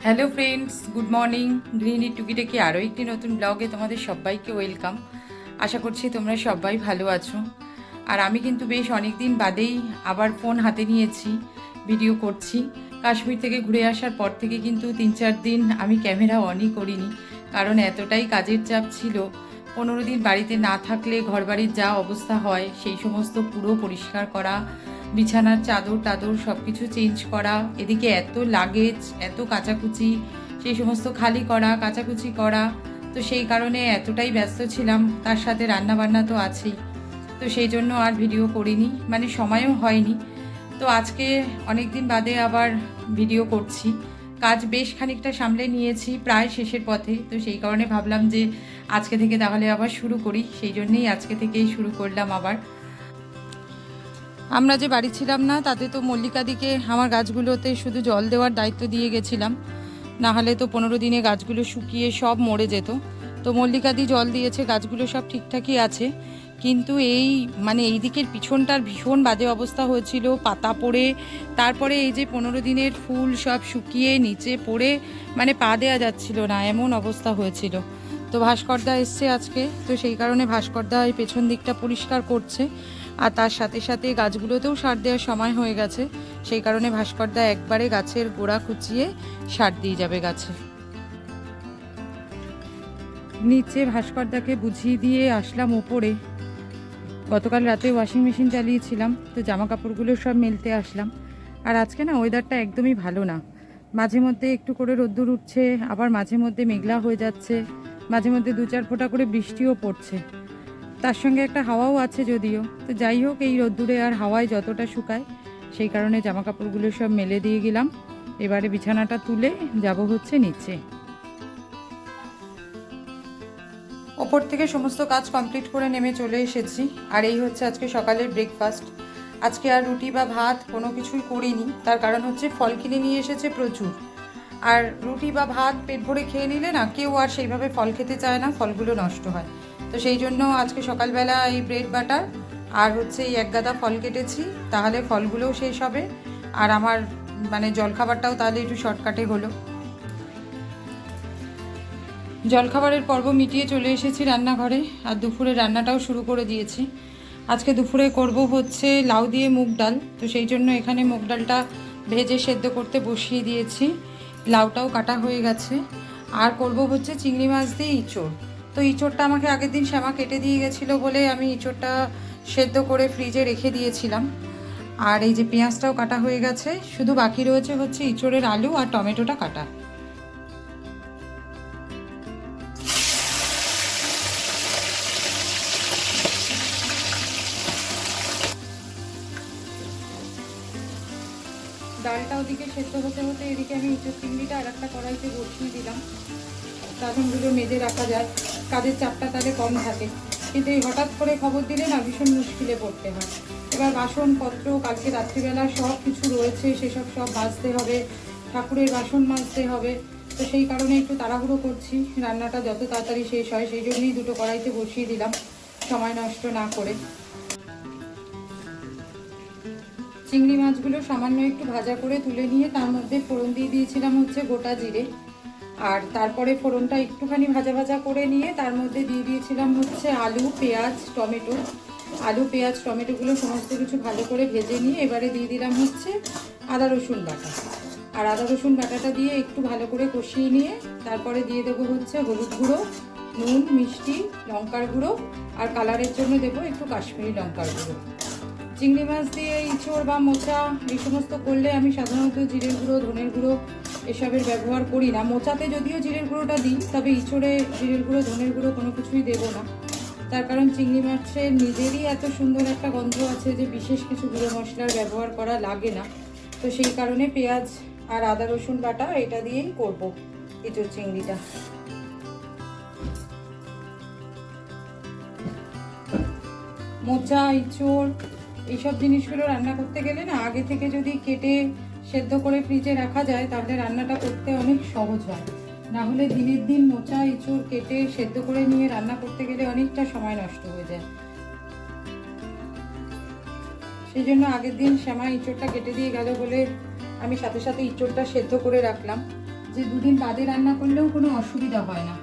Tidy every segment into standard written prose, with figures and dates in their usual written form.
Hello friends, good morning. গৃহিণীর টুকিটাকি আরও একটি নতুন ব্লগে তোমাদের সবাইকে ওয়েলকাম। আশা করছি তোমরা সবাই ভালো আছো। আর আমি কিন্তু বেশ অনেক দিন বাদেই আবার ফোন হাতে নিয়েছি, ভিডিও করছি। কাশ্মীর থেকে ঘুরে আসার পর থেকে কিন্তু 3-4 দিন আমি ক্যামেরা অনই করিনি, কারণ এতটাই কাজের চাপ ছিল। 15 দিন বাড়িতে না থাকলে ঘরবাড়ির যা অবস্থা হয় সেই সমস্ত পুরো পরিষ্কার করা, বিছানার চাদর টাদর সব কিছু চেঞ্জ করা, এদিকে এত লাগেজ, এত কাচাকুচি, সেই সমস্ত খালি করা, কাচাকুচি করা। তো সেই কারণে এতটাই ব্যস্ত ছিলাম, তার সাথে রান্নাবান্না তো আছেই। তো সেই জন্য আর ভিডিও করিনি, মানে সময়ও হয়নি। তো আজকে অনেক দিন বাদে আবার ভিডিও করছি। কাজ বেশ খানিকটা সামলে নিয়েছি, প্রায় শেষের পথে। তো সেই কারণে ভাবলাম যে আজকে থেকে তাহলে আবার শুরু করি, সেই জন্যেই আজকে থেকেই শুরু করলাম আবার। আমরা যে বাড়ি ছিলাম না, তাতে তো মল্লিকাদিকে আমার গাছগুলোতে শুধু জল দেওয়ার দায়িত্ব দিয়ে গেছিলাম, না হলে তো 15 দিনে গাছগুলো শুকিয়ে সব মরে যেত। তো মল্লিকাদি জল দিয়েছে, গাছগুলো সব ঠিকঠাকই আছে। কিন্তু এই দিকের পিছনটার ভীষণ বাজে অবস্থা হয়েছিল, পাতা পড়ে। তারপরে এই যে 15 দিনের ফুল সব শুকিয়ে নিচে পড়ে, মানে পা দেওয়া যাচ্ছিল না, এমন অবস্থা হয়েছিল। তো ভাস্করদা এসছে আজকে, তো সেই কারণে ভাস্করদা এই পেছন দিকটা পরিষ্কার করছে। আর তার সাথে সাথে গাছগুলোতেও সার দেওয়ার সময় হয়ে গেছে, সেই কারণে ভাস্করদা একবারে গাছের গোড়া কুচিয়ে সার দিয়ে যাবে গাছে। নিচে ভাস্করদাকে বুঝিয়ে দিয়ে আসলাম ওপরে। গতকাল রাতে ওয়াশিং মেশিন চালিয়েছিলাম, তো জামা কাপড়গুলো সব মেলতে আসলাম। আর আজকে না ওয়েদারটা একদমই ভালো না, মাঝে মধ্যে একটু করে রোদ্দুর উঠছে, আবার মাঝে মধ্যে মেঘলা হয়ে যাচ্ছে, মাঝে মধ্যে 2-4 ফোঁটা করে বৃষ্টিও পড়ছে। তার সঙ্গে একটা হাওয়াও আছে যদিও। তো যাই হোক, এই রোদ্দুরে আর হাওয়ায় যতটা শুকায়, সেই কারণে জামা কাপড়গুলো সব মেলে দিয়ে গেলাম। এবারে বিছানাটা তুলে যাব হচ্ছে নিচে। ওপর থেকে সমস্ত কাজ কমপ্লিট করে নেমে চলে এসেছি। আর এই হচ্ছে আজকে সকালের ব্রেকফাস্ট। আজকে আর রুটি বা ভাত কোনো কিছুই করিনি, তার কারণ হচ্ছে ফল কিনে নিয়ে এসেছে প্রচুর। আর রুটি বা ভাত পেট ভরে খেয়ে নিলে না কেউ আর সেইভাবে ফল খেতে চায় না, ফলগুলো নষ্ট হয়। তো সেই জন্য আজকে সকালবেলা এই ব্রেড বাটার আর হচ্ছে এই এক গাদা ফল কেটেছি, তাহলে ফলগুলোও শেষ হবে। আর আমার মানে জলখাবারটাও তাহলে একটু শর্টকাটে হলো। জলখাবারের পর্ব মিটিয়ে চলে এসেছি রান্নাঘরে, আর দুপুরে রান্নাটাও শুরু করে দিয়েছি। আজকে দুপুরে করব হচ্ছে লাউ দিয়ে মুগ ডাল। তো সেই জন্য এখানে মুগ ডালটা ভেজে সেদ্ধ করতে বসিয়ে দিয়েছি, লাউটাও কাটা হয়ে গেছে। আর করব হচ্ছে চিংড়ি মাছ দিয়ে ইঁচড়। তো ইঁচড়টা আমাকে আগের দিন শ্যামা কেটে দিয়ে গেছিলো বলে আমি ইঁচড়টা সেদ্ধ করে ফ্রিজে রেখে দিয়েছিলাম। আর এই যে পেঁয়াজটাও কাটা হয়ে গেছে, শুধু বাকি রয়েছে হচ্ছে ইঁচড়ের আলু আর টমেটোটা কাটা। ডালটা ওদিকে সেদ্ধ হতে হতে এদিকে আমি ইঁচড় চিংড়িটা আর একটা কড়াইতে বসিয়ে দিলাম। বাসনগুলো মেজে রাখা যায়, কাজের চাপটা তাহলে কম থাকে। কিন্তু এই হঠাৎ করে খবর দিলে না ভীষণ মুশকিলে পড়তে হয়। এবার বাসনপত্র কালকে রাত্রিবেলা সব কিছু রয়েছে, সেসব সব মাজতে হবে, ঠাকুরের বাসন মাজতে হবে। তো সেই কারণে একটু তাড়াহুড়ো করছি, রান্নাটা যত তাড়াতাড়ি শেষ হয় সেই জন্যই দুটো কড়াইতে বসিয়ে দিলাম, সময় নষ্ট না করে। চিংড়ি মাছগুলো সামান্য একটু ভাজা করে তুলে নিয়ে তার মধ্যে ফোড়ন দিয়ে দিয়েছিলাম হচ্ছে গোটা জিরে। আর তারপরে ফোড়নটা একটুখানি ভাজা ভাজা করে নিয়ে তার মধ্যে দিয়ে দিয়েছিলাম হচ্ছে আলু, পেঁয়াজ, টমেটো। আলু, পেঁয়াজ, টমেটোগুলো সমস্ত কিছু ভালো করে ভেজে নিয়ে এবারে দিয়ে দিলাম হচ্ছে আদা রসুন বাটা। আর আদা রসুন বাটাটা দিয়ে একটু ভালো করে কষিয়ে নিয়ে তারপরে দিয়ে দেবো হচ্ছে হলুদ গুঁড়ো, নুন, মিষ্টি, লঙ্কার গুঁড়ো, আর কালারের জন্য দেবো একটু কাশ্মীরি লঙ্কার গুঁড়ো। চিংড়ি মাছ দিয়ে ইঁচড় বা মোচা এই সমস্ত করলে আমি সাধারণত জিরের গুঁড়ো, ধনের গুঁড়ো এসবের ব্যবহার করি না। মোচাতে যদিও জিরের গুঁড়োটা দিই, তবে ইঁচড়ে জিরের গুঁড়ো, ধনের গুঁড়ো কোনো কিছুই দেবো না। তার কারণ চিংড়ি মাছের নিজেরই এত সুন্দর একটা গন্ধ আছে যে বিশেষ কিছু গুঁড়ো মশলার ব্যবহার করা লাগে না। তো সেই কারণে পেঁয়াজ আর আদা রসুন বাটা এটা দিয়েই করবো ইঁচড় চিংড়িটা। মোচা, ইঁচড় এইসব জিনিসগুলো রান্না করতে গেলে না আগে থেকে যদি কেটে সেদ্ধ করে ফ্রিজে রাখা যায় তাহলে রান্নাটা করতে অনেক সহজ হয়। না হলে দিনের দিন মোচা, ইঁচড় কেটে সেদ্ধ করে নিয়ে রান্না করতে গেলে অনেকটা সময় নষ্ট হয়ে যায়। সেই জন্য আগের দিন শ্যামা ইঁচড়টা কেটে দিয়ে গেল বলে আমি সাথে সাথে ইঁচড়টা সেদ্ধ করে রাখলাম, যে দুদিন বাদে রান্না করলেও কোনো অসুবিধা হয় না।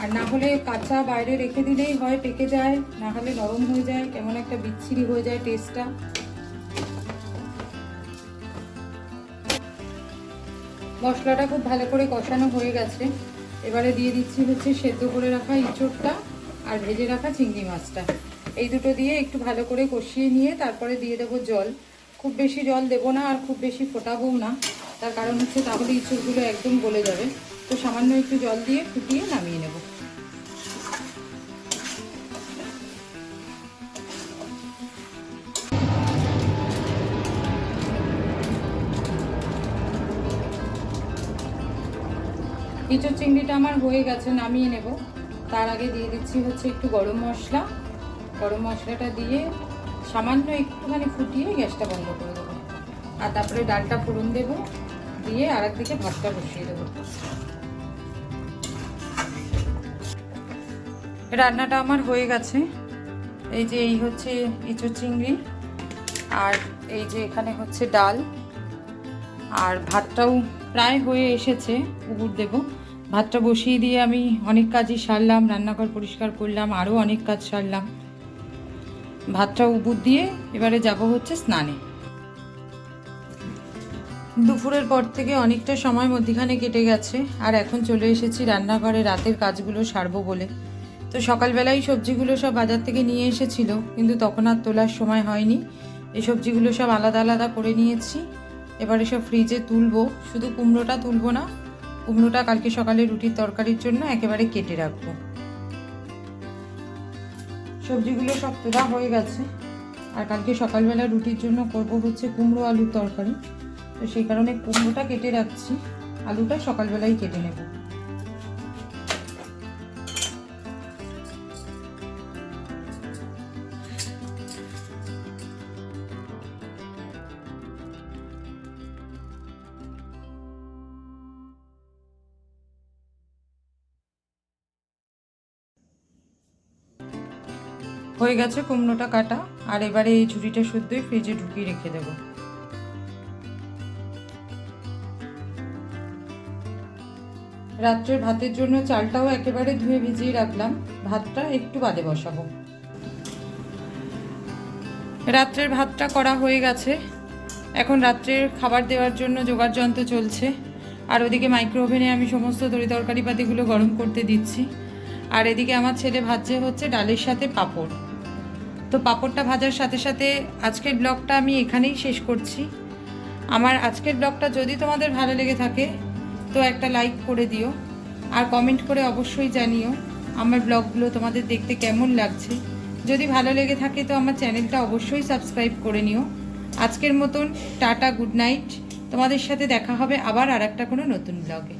আর না হলে কাঁচা বাইরে রেখে দিলেই হয় পেকে যায়, না হলে নরম হয়ে যায়, কেমন একটা বিচ্ছিরি হয়ে যায় টেস্টটা। মশলাটা খুব ভালো করে কষানো হয়ে গেছে। এবারে দিয়ে দিচ্ছি হচ্ছে সেদ্ধ করে রাখা ইঁচড়টা আর ভেজে রাখা চিংড়ি মাছটা। এই দুটো দিয়ে একটু ভালো করে কষিয়ে নিয়ে তারপরে দিয়ে দেবো জল। খুব বেশি জল দেবো না আর খুব বেশি ফোটাবোও না, তার কারণ হচ্ছে তাহলে ইঁচড়গুলো একদম গলে যাবে। তো সামান্য একটু জল দিয়ে ফুটিয়ে নামিয়ে নেব। ইঁচড় চিংড়িটা আমার হয়ে গেছে, নামিয়ে নেব। তার আগে দিয়ে দিচ্ছি হচ্ছে একটু গরম মশলা। গরম মশলাটা দিয়ে সামান্য একটুখানি ফুটিয়ে গ্যাসটা বন্ধ করে দেবো। আর তারপরে ডালটা ফোড়ন দেবো, দিয়ে আর একদিকে ভাতটা বসিয়ে দেবো। রান্নাটা আমার হয়ে গেছে। এই যে এই হচ্ছে ইঁচড় চিংড়ি, আর এই যে এখানে হচ্ছে ডাল, আর ভাতটাও প্রায় হয়ে এসেছে। উবুর দেবো। ভাতটা বসিয়ে দিয়ে আমি অনেক কাজই সারলাম, রান্নাঘর পরিষ্কার করলাম, আরও অনেক কাজ সারলাম। ভাতটা উবুর দিয়ে এবারে যাব হচ্ছে স্নানে। দুপুরের পর থেকে অনেকটা সময় মধ্যিখানে কেটে গেছে, আর এখন চলে এসেছি রান্নাঘরে রাতের কাজগুলো সারবো বলে। তো সকালবেলায় সবজিগুলো সব বাজার থেকে নিয়ে এসেছিল, কিন্তু তখন আর তোলার সময় হয়নি। এই সবজিগুলো সব আলাদা আলাদা করে নিয়েছি। এবারে সব ফ্রিজে তুলবো। শুধু কুমড়োটা তুলবো না, কুমড়োটা কালকে সকালে রুটির তরকারির জন্য একেবারে কেটে রাখবো। সবজিগুলো সব তোলা হয়ে গেছে, আর কালকে সকালবেলা রুটির জন্য করব হচ্ছে কুমড়ো আলুর তরকারি। তো সেই কারণে কুমড়োটা কেটে রাখছি, আলুটা সকালবেলাই কেটে নেব। হয়ে গেছে কুমড়োটা কাটা, আর এবারে এই ঝুড়িটা শুদ্ধই ফ্রিজে ঢুকিয়ে রেখে দেব। রাত্রের ভাতের জন্য চালটাও একেবারে ধুয়ে ভিজিয়ে রাখলাম, ভাতটা একটু বাদে বসাবো। রাত্রের ভাতটা করা হয়ে গেছে। এখন রাত্রের খাবার দেওয়ার জন্য জোগাড় যন্ত্র চলছে, আর ওদিকে মাইক্রো ওভেনে আমি সমস্ত তরিতরকারি পাতিগুলো গরম করতে দিচ্ছি। আর এদিকে আমার ছেলে ভাজছে হচ্ছে ডালের সাথে পাঁপড়। তো পাঁপড়টা ভাজার সাথে সাথে আজকের ব্লগটা আমি এখানেই শেষ করছি। আমার আজকের ব্লগটা যদি তোমাদের ভালো লেগে থাকে তো একটা লাইক করে দিও, আর কমেন্ট করে অবশ্যই জানিও আমার ব্লগগুলো তোমাদের দেখতে কেমন লাগছে। যদি ভালো লেগে থাকে তো আমার চ্যানেলটা অবশ্যই সাবস্ক্রাইব করে নিও। আজকের মতন টাটা, গুড নাইট। তোমাদের সাথে দেখা হবে আবার আর একটা কোনো নতুন ব্লগে।